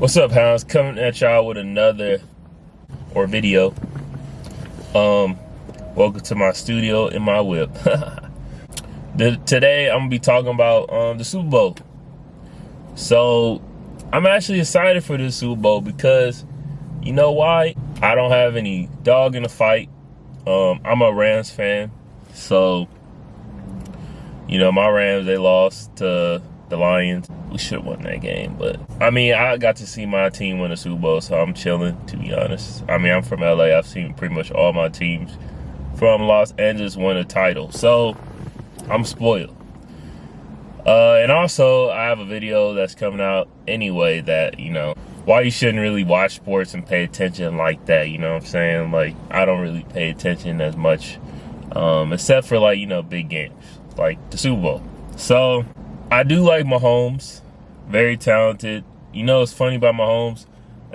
What's up, hounds? Coming at y'all with another video. Welcome to my studio in my whip. Today I'm gonna be talking about the Super Bowl. So I'm actually excited for this Super Bowl because you know why? I don't have any dog in the fight. I'm a Rams fan, so you know my Rams, they lost to the Lions. We should have won that game, but I mean, I got to see my team win a Super Bowl, so I'm chilling, to be honest. I mean, I'm from LA. I've seen pretty much all my teams from Los Angeles win a title, so I'm spoiled. And also, I have a video that's coming out anyway that, you know, why you shouldn't really watch sports and pay attention like that, you know what I'm saying? Like, I don't really pay attention as much, except for, like, you know, big games, like the Super Bowl. So I do like Mahomes, very talented. You know, it's funny about Mahomes.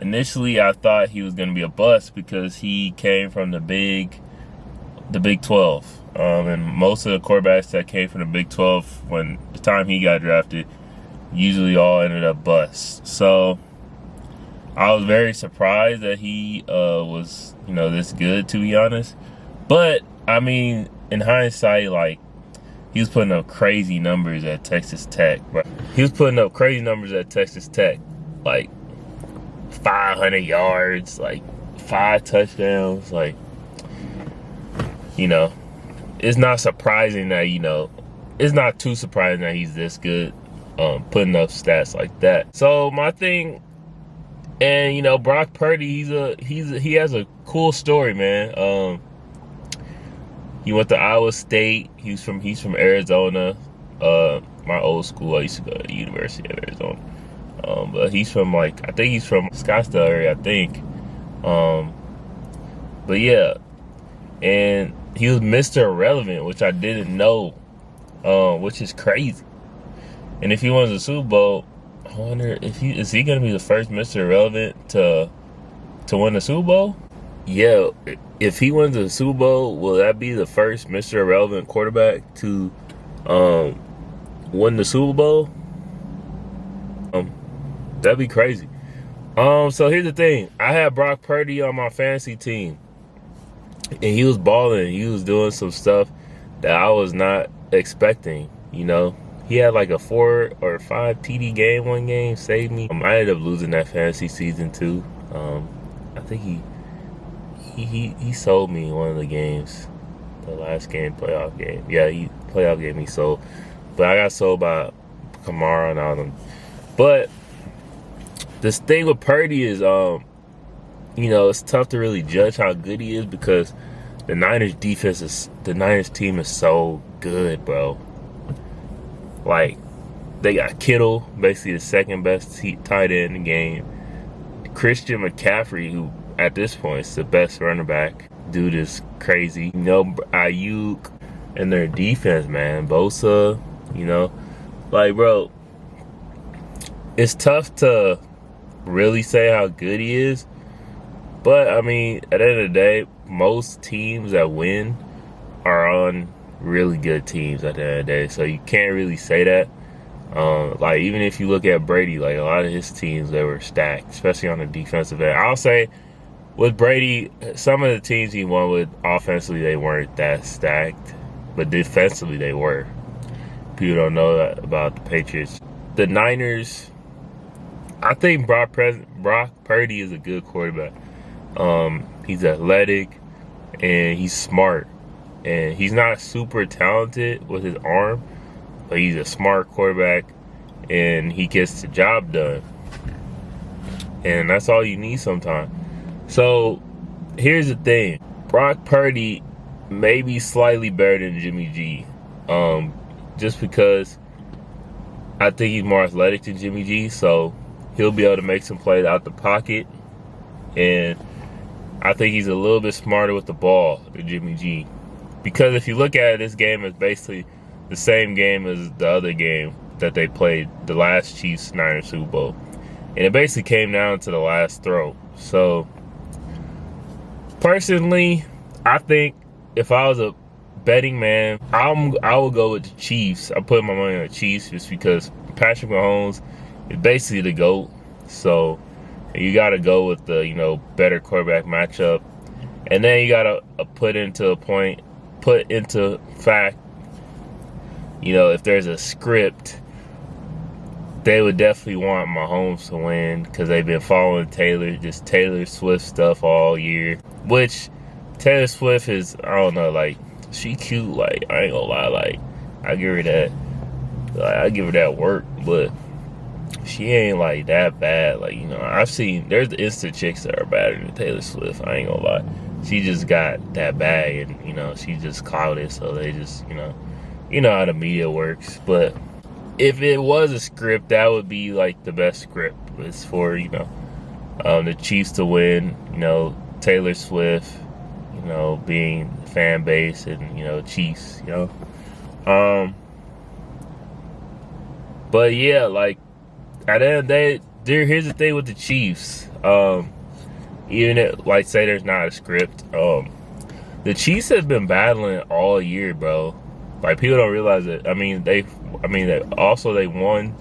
Initially, I thought he was going to be a bust because he came from the Big 12. And most of the quarterbacks that came from the Big 12, when the time he got drafted, usually all ended up busts. So I was very surprised that he was, you know, this good, to be honest. But I mean, in hindsight, like, he was putting up crazy numbers at Texas Tech, bro. He was putting up crazy numbers at Texas Tech, like 500 yards, like 5 touchdowns, like, you know, it's not surprising that, you know, it's not too surprising that he's this good, putting up stats like that. So my thing, and you know, Brock Purdy, he has a cool story, man. He went to Iowa State. He's from Arizona. My old school, I used to go to the University of Arizona. But he's from, like, I think he's from Scottsdale area, I think. But yeah, and he was Mr. Irrelevant, which I didn't know, which is crazy. And if he wins the Super Bowl, I wonder if is he gonna be the first Mr. Irrelevant to win the Super Bowl? Yeah, if he wins the Super Bowl, will that be the first Mr. Irrelevant quarterback to win the Super Bowl? That'd be crazy. So here's the thing. I had Brock Purdy on my fantasy team, and he was balling. He was doing some stuff that I was not expecting, you know. He had like a 4 or 5 TD game one game, saved me. I ended up losing that fantasy season too. I think he sold me one of the games, the last game, playoff game. Yeah, playoff game he sold, but I got sold by Kamara and all them. But this thing with Purdy is, you know, it's tough to really judge how good he is because the Niners team is so good, bro. Like, they got Kittle, basically the second best tight end in the game. Christian McCaffrey, who at this point is the best running back. Dude is crazy. You know, Ayuk and their defense, man. Bosa, you know. Like, bro, it's tough to really say how good he is. But, I mean, at the end of the day, most teams that win are on really good teams at the end of the day. So you can't really say that. Like, even if you look at Brady, like, a lot of his teams, they were stacked, especially on the defensive end. I'll say, with Brady, some of the teams he won with, offensively, they weren't that stacked. But defensively, they were. People don't know that about the Patriots. The Niners, I think Brock Purdy is a good quarterback. He's athletic, and he's smart. And he's not super talented with his arm, but he's a smart quarterback, and he gets the job done. And that's all you need sometimes. So, here's the thing. Brock Purdy may be slightly better than Jimmy G. Just because I think he's more athletic than Jimmy G, so he'll be able to make some plays out the pocket. And I think he's a little bit smarter with the ball than Jimmy G. Because if you look at it, this game is basically the same game as the other game that they played, the last Chiefs-Niners Super Bowl. And it basically came down to the last throw. So, personally, I think if I was a betting man, I will go with the Chiefs. I put my money on the Chiefs just because Patrick Mahomes is basically the GOAT. So You got to go with the, better quarterback matchup. And then you got to put into fact, if there's a script, they would definitely want Mahomes to win because they've been following Taylor Swift stuff all year. Which Taylor Swift is, I don't know, like, she cute. Like, I ain't gonna lie, like, I give her that work, but she ain't like that bad. Like, I've seen, there's the Insta chicks that are better than Taylor Swift. I ain't gonna lie. She just got that bag, and she just clouded, so they just, how the media works. But if it was a script, that would be like the best script. It's for, the Chiefs to win, Taylor Swift, being fan base, and, Chiefs, But yeah, like, at the end of the day, here's the thing with the Chiefs. Even if, like, say there's not a script, the Chiefs have been battling all year, bro. Like, people don't realize it. They won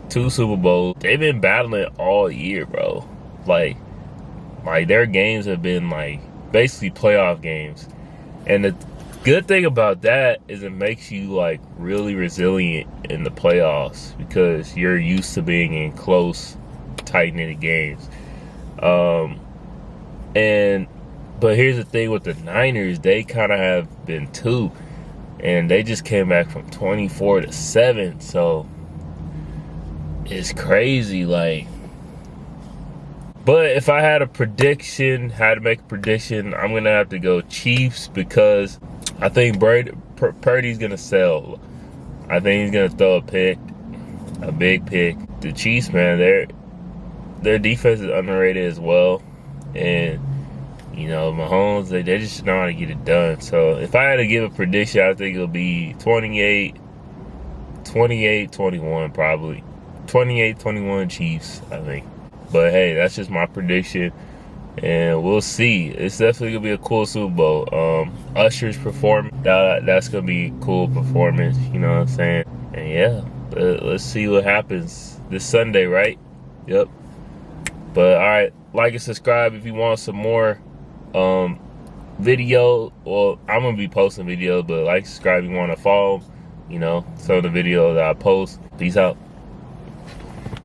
2 Super Bowls. They've been battling all year, bro. Like their games have been like basically playoff games. And the good thing about that is it makes you like really resilient in the playoffs because you're used to being in close, tight-knit games. But here's the thing with the Niners, they kind of have been too. And they just came back from 24-7, so it's crazy, like. But if I had to make a prediction, I'm gonna have to go Chiefs because I think Purdy's gonna sell. I think he's gonna throw a big pick. The Chiefs, man, their defense is underrated as well, and Mahomes, they just know how to get it done. So if I had to give a prediction, I think it'll be 28-21 probably. 28-21 Chiefs, I think. But hey, that's just my prediction. And we'll see. It's definitely going to be a cool Super Bowl. Usher's performance, that's going to be a cool performance. You know what I'm saying? And yeah, let's see what happens this Sunday, right? Yep. But all right, like and subscribe if you want some more video. Well, I'm gonna be posting videos, but like, subscribe if you want to follow some of the videos that I post. Peace out.